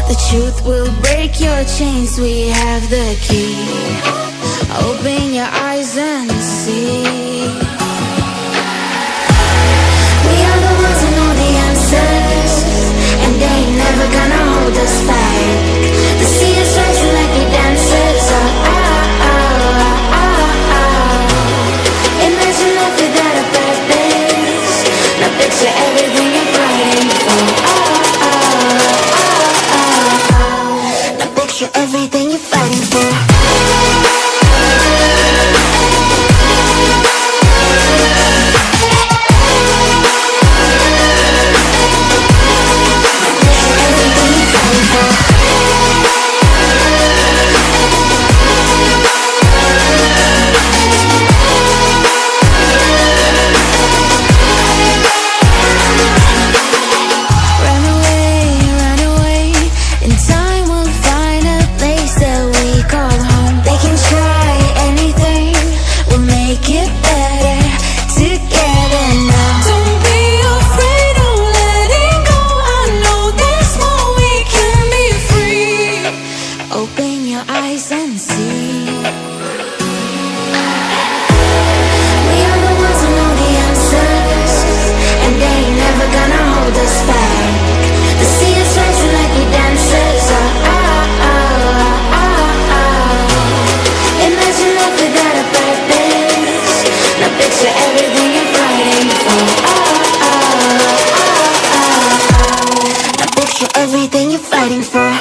The truth will break your chains, we have the key. Open your eyes and see. We are the ones who know the answers, and they ain't never gonna hold us back. The sea is rising like we dancers. Imagine life without a purpose. Now picture everything you're fighting for. Everything you're fighting for. Everything you're fighting for.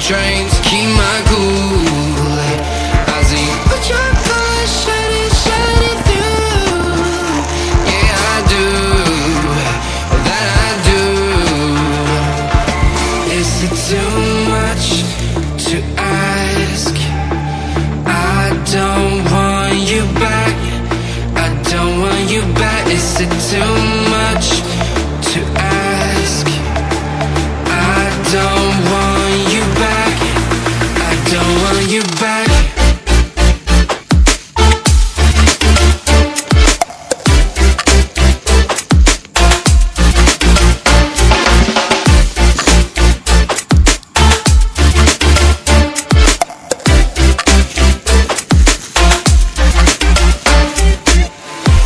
Trying to keep my cool. I see what your colors shining through. Yeah, I do, that I do. Is it too much to ask? I don't want you back. I don't want you back. Is it too much to ask? I don't want you back. I don't want you back.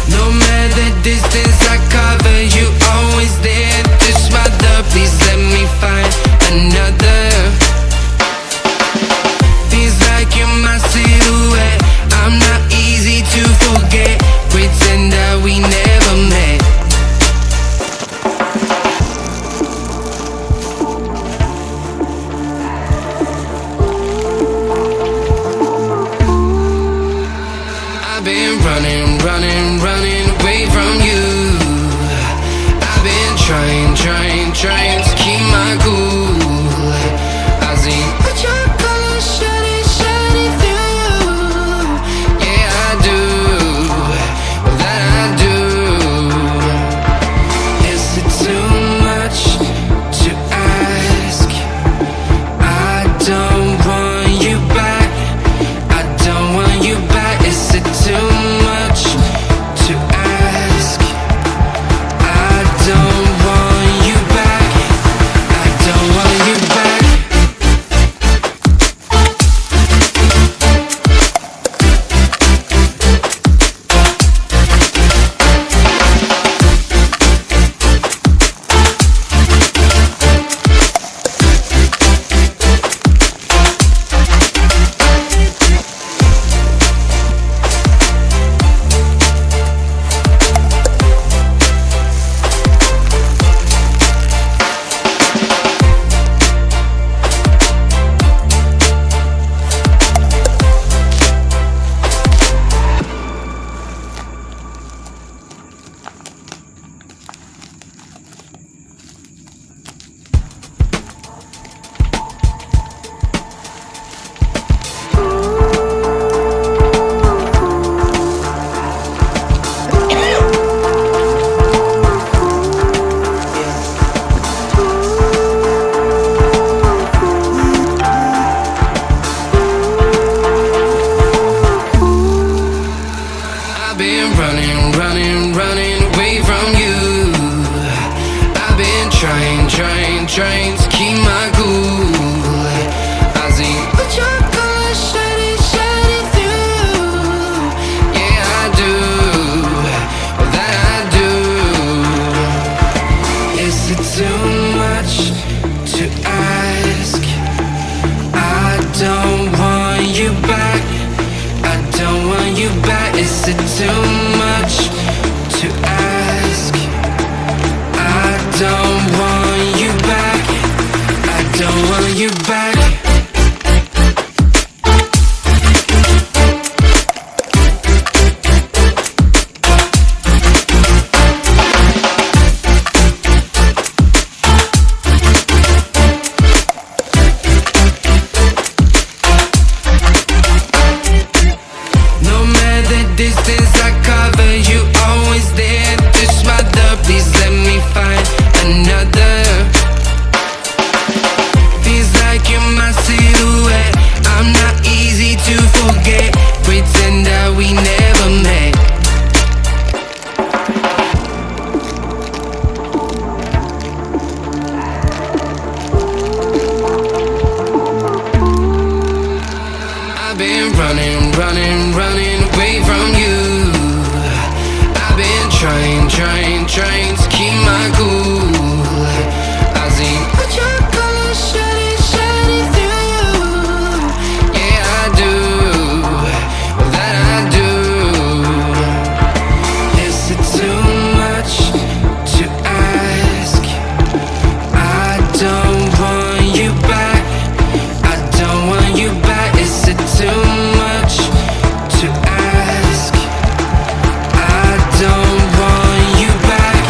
No matter the distance I cover, you always there. Just mother, please let me find another. Feels like you're my silhouette. I'm not easy to forget. Pretend that we never met. I've been running away from you. I've been trying to keep my cool. I see what your colors shining through. Yeah, I do, that I do. Is it too much to ask? I don't want you back. I don't want you back. Is it too much trying to keep my cool. I see what your colors shining, shining through. Yeah, I do, oh, that I do. Is it too much to ask? I don't want you back. I don't want you back. Is it too much to ask? I don't want you back. I don't want you back. No matter the distance I cover, you always there to smother. Please let me find another. Feels like you're my silhouette. I'm not easy to forget. Pretend that we never met. I've been running, running, running away from you. I've been trying, trying, trying to keep my cool. I see what your colors shining, shining through. Yeah, I do, oh, that I do. Is it too much to ask? I don't want you back. I don't want you back. Is it too much to ask? I don't want you back.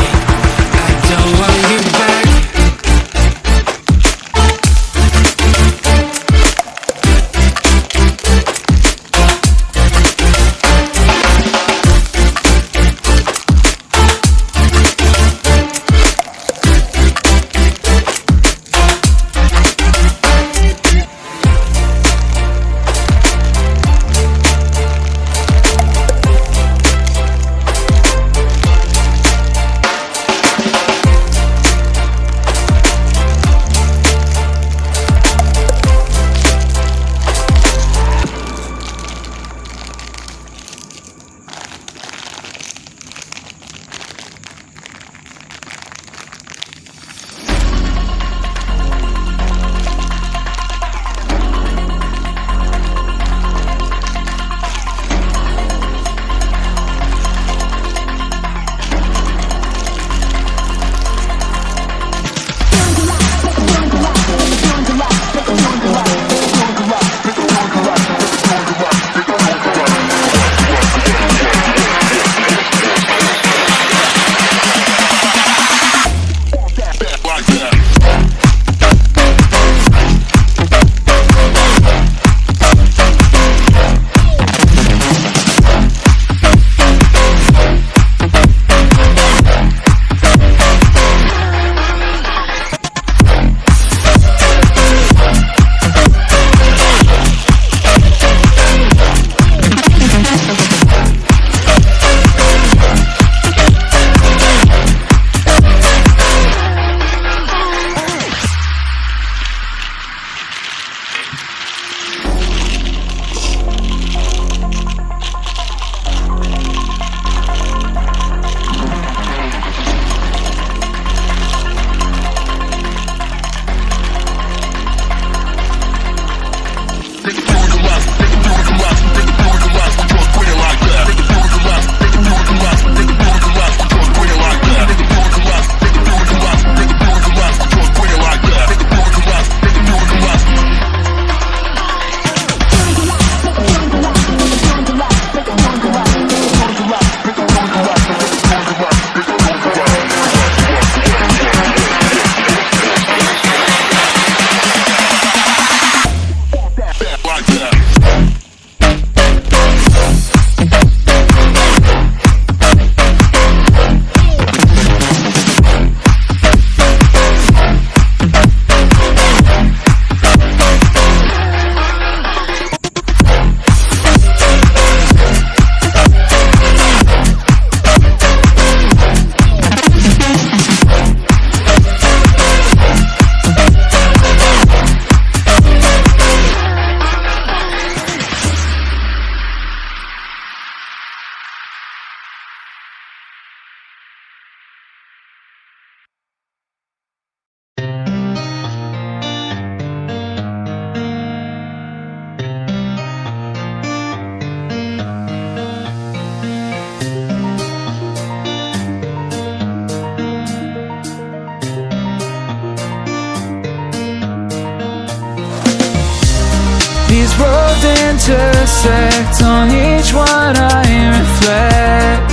These roads intersect, on each one I reflect.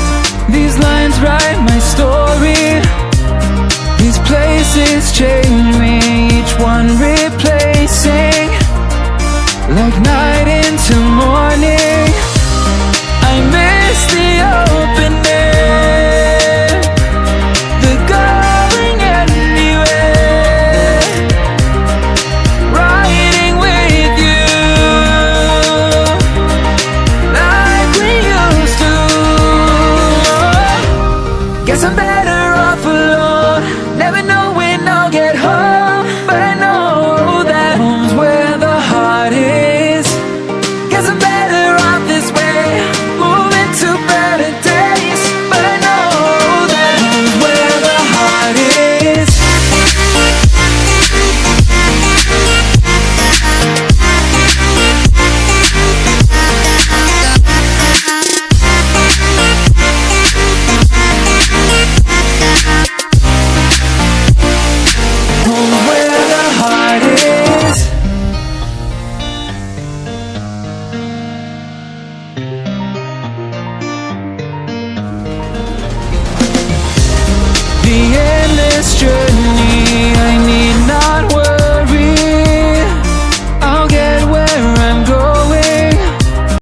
These lines write my story. These places change me, each one replacing, like night into morning. I miss the open air, the going anywhere, riding with you like we used to. Guess I'm better off alone, never know when I'll get home, but I know that home's where the heart is. Guess I'm better off this way, moving to better days, but I know that home's where the heart is. Home's where the heart is. The endless journey